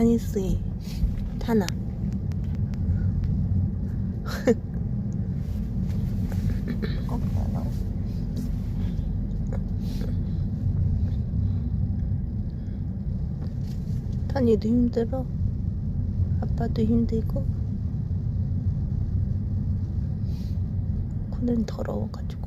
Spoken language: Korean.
타니스이 타나. 타니도 힘들어. 아빠도 힘들고. 코는 더러워가지고.